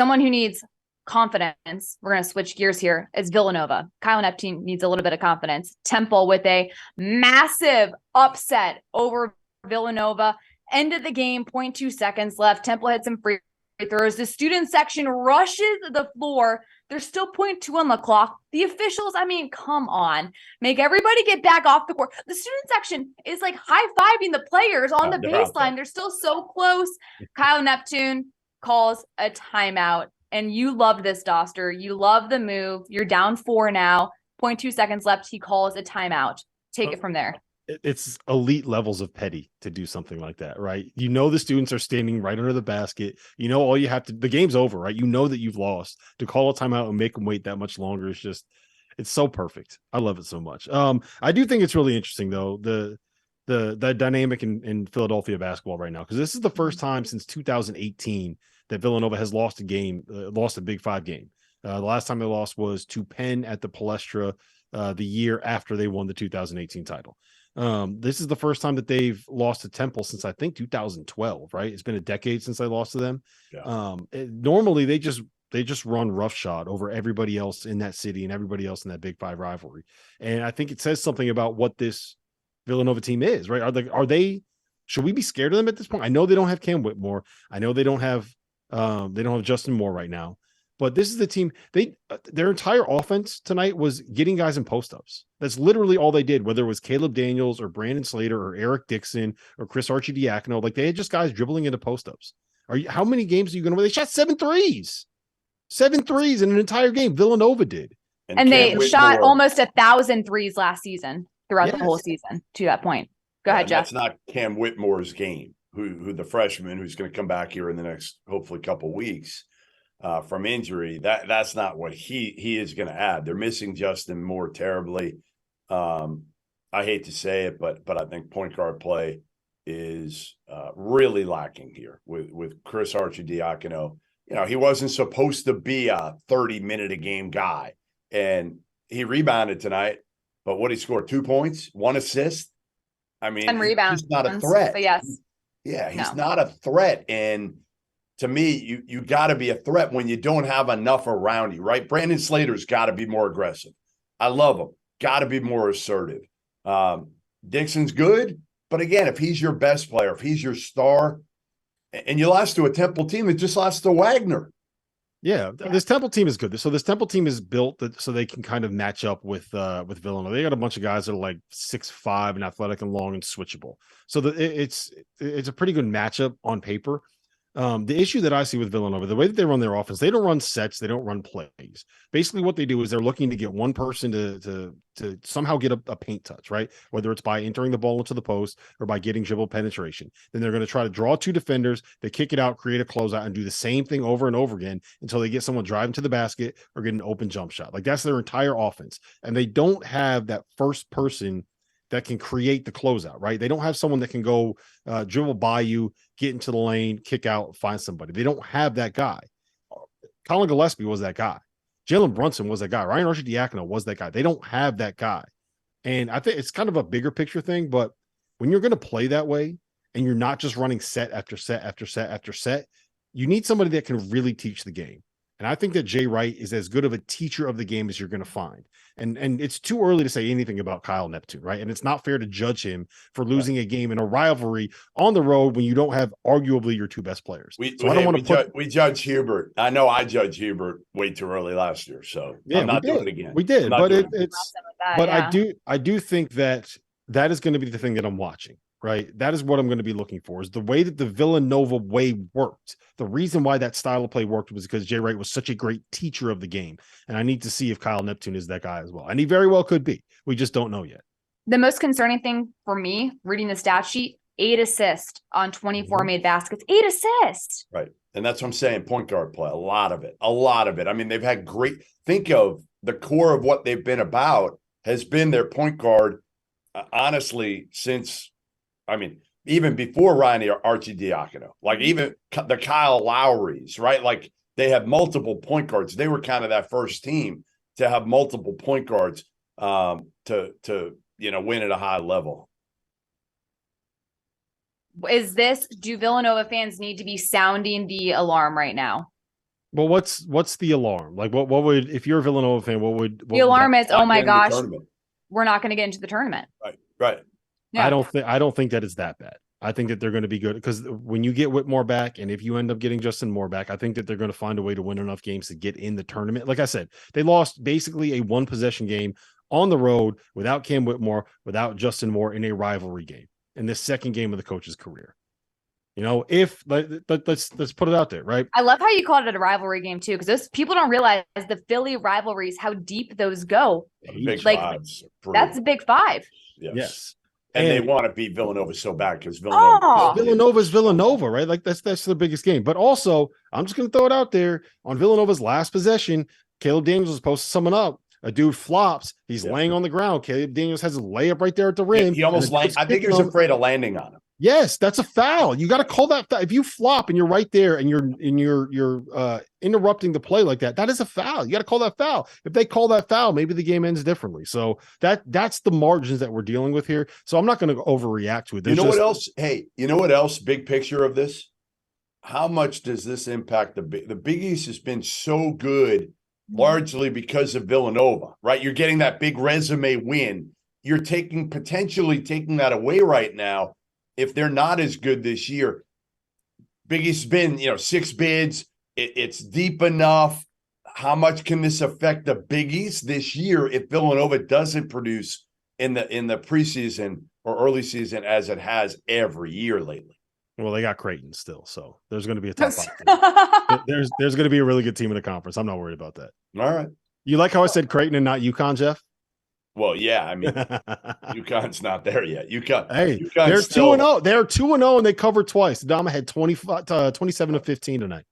Someone who needs confidence, we're going to switch gears here, is Villanova. Kyle Neptune needs a little bit of confidence. Temple with a massive upset over Villanova. End of the game, 0.2 seconds left. Temple had some free throws. The student section rushes the floor. There's still 0.2 on the clock. The officials, I mean, come on. Make everybody get back off the court. The student section is like high-fiving the players on the baseline. They're still so close. Kyle Neptune calls a timeout. And you love this, Dauster. You love the move. You're down 4 now. 0.2 seconds left. He calls a timeout. Take it from there. It's elite levels of petty to do something like that, right? You know the students are standing right under the basket. You know all you have to – the game's over, right? You know that you've lost. To call a timeout and make them wait that much longer is just – it's so perfect. I love it so much. I do think it's really interesting, though, the dynamic in Philadelphia basketball right now, because this is the first time since 2018 that Villanova has lost a game, lost a Big Five game. The last time they lost was to Penn at the Palestra the year after they won the 2018 title. This is the first time that they've lost to Temple since I think 2012, right? It's been a decade since they lost to them. Yeah. Normally they just run roughshod over everybody else in that city and everybody else in that Big Five rivalry. And I think it says something about what this Villanova team is, right? Are they should we be scared of them at this point? I know they don't have Cam Whitmore. I know they don't have Justin Moore right now. But this is the team. Their entire offense tonight was getting guys in post-ups. That's literally all they did, whether it was Caleb Daniels or Brandon Slater or Eric Dixon or Chris Archidiakono. Like, they had just guys dribbling into post-ups. How many games are you going to win? They shot 7 threes. 7 threes in an entire game. Villanova did. And they shot almost 1,000 threes last season throughout the whole season to that point. Go ahead, Jeff. That's not Cam Whitmore's game, who the freshman who's going to come back here in the next, hopefully, couple weeks. From injury, that's not what he is going to add. They're missing Justin Moore terribly. I hate to say it, but I think point guard play is really lacking here with Chris Archidiakono. You know, he wasn't supposed to be a 30-minute a game guy, and he rebounded tonight. But what he scored 2 points, 1 assist. I mean, and rebounds. He's not a threat. But yes, he's not a threat, and to me, you got to be a threat when you don't have enough around you, right? Brandon Slater's got to be more aggressive. I love him. Got to be more assertive. Dixon's good, but again, if he's your best player, if he's your star, and you lost to a Temple team that just lost to Wagner. Yeah, this Temple team is good. So this Temple team is built so they can kind of match up with Villanova. They got a bunch of guys that are like 6'5" and athletic and long and switchable. So it's a pretty good matchup on paper. The issue that I see with Villanova, the way that they run their offense, they don't run sets, they don't run plays. Basically, what they do is they're looking to get one person to somehow get a paint touch, right? Whether it's by entering the ball into the post or by getting dribble penetration. Then they're going to try to draw 2 defenders, they kick it out, create a closeout, and do the same thing over and over again until they get someone driving to the basket or get an open jump shot. Like, that's their entire offense. And they don't have that first person that can create the closeout, right? They don't have someone that can go dribble by you, get into the lane, kick out, find somebody. They don't have that guy. Colin Gillespie was that guy. Jalen Brunson was that guy. Ryan Archidiakono was that guy. They don't have that guy. And I think it's kind of a bigger picture thing, but when you're going to play that way and you're not just running set after set after set after set, you need somebody that can really teach the game. And I think that Jay Wright is as good of a teacher of the game as you're going to find. And it's too early to say anything about Kyle Neptune, right? And it's not fair to judge him for losing a game in a rivalry on the road when you don't have arguably your 2 best players. We judge Hubert. I know I judged Hubert way too early last year, so I'm not doing it again. We did, but I do think that is going to be the thing that I'm watching. Right. That is what I'm going to be looking for, is the way that the Villanova way worked. The reason why that style of play worked was because Jay Wright was such a great teacher of the game. And I need to see if Kyle Neptune is that guy as well. And he very well could be. We just don't know yet. The most concerning thing for me, reading the stat sheet, 8 assists on 24 made baskets. 8 assists. Right. And that's what I'm saying. Point guard play. A lot of it. I mean, they've had great – think of the core of what they've been about has been their point guard, honestly, since – I mean, even before Ryan Archidiakono, like even the Kyle Lowrys, right? Like, they have multiple point guards. They were kind of that first team to have multiple point guards to win at a high level. Do Villanova fans need to be sounding the alarm right now? Well, what's the alarm? Like, what would, if you're a Villanova fan, The alarm is, oh Not my getting the gosh, tournament. we're not going to get into the tournament. Right. Yeah. I don't think that it's that bad. I think that they're going to be good because when you get Whitmore back, and if you end up getting Justin Moore back, I think that they're going to find a way to win enough games to get in the tournament. Like I said, they lost basically a 1-possession game on the road without Cam Whitmore, without Justin Moore in a rivalry game in the second game of the coach's career. You know, if let's put it out there, right? I love how you called it a rivalry game too, because those people don't realize the Philly rivalries, how deep those go. Big Like, Fives. that's a big five. Yes. And they want to beat Villanova so bad because Villanova's Villanova, right? Like that's the biggest game. But also, I'm just going to throw it out there on Villanova's last possession. Caleb Daniels is supposed to sum it up. A dude flops. He's laying on the ground. Caleb Daniels has a layup right there at the rim. He almost landed. I think he was afraid of landing on him. Yes, that's a foul. You got to call that foul. If you flop and you're right there and you're interrupting the play like that, that is a foul. You got to call that foul. If they call that foul, maybe the game ends differently. So that's the margins that we're dealing with here. So I'm not going to overreact to it. What else? Hey, you know what else? Big picture of this. How much does this impact the Big East? Has been so good, largely because of Villanova, right? You're getting that big resume win. You're potentially taking that away right now. If they're not as good this year, Big East's been, 6 bids. It's deep enough. How much can this affect the Big East this year if Villanova doesn't produce in the preseason or early season as it has every year lately? Well, they got Creighton still, so there's going to be a top 5. There's going to be a really good team in the conference. I'm not worried about that. All right. You like how I said Creighton and not UConn, Jeff? Well, yeah, I mean, UConn's not there yet. UConn. Hey, UConn's they're 2-0. They're 2-0, and they covered twice. Dama had 27 to 15 tonight.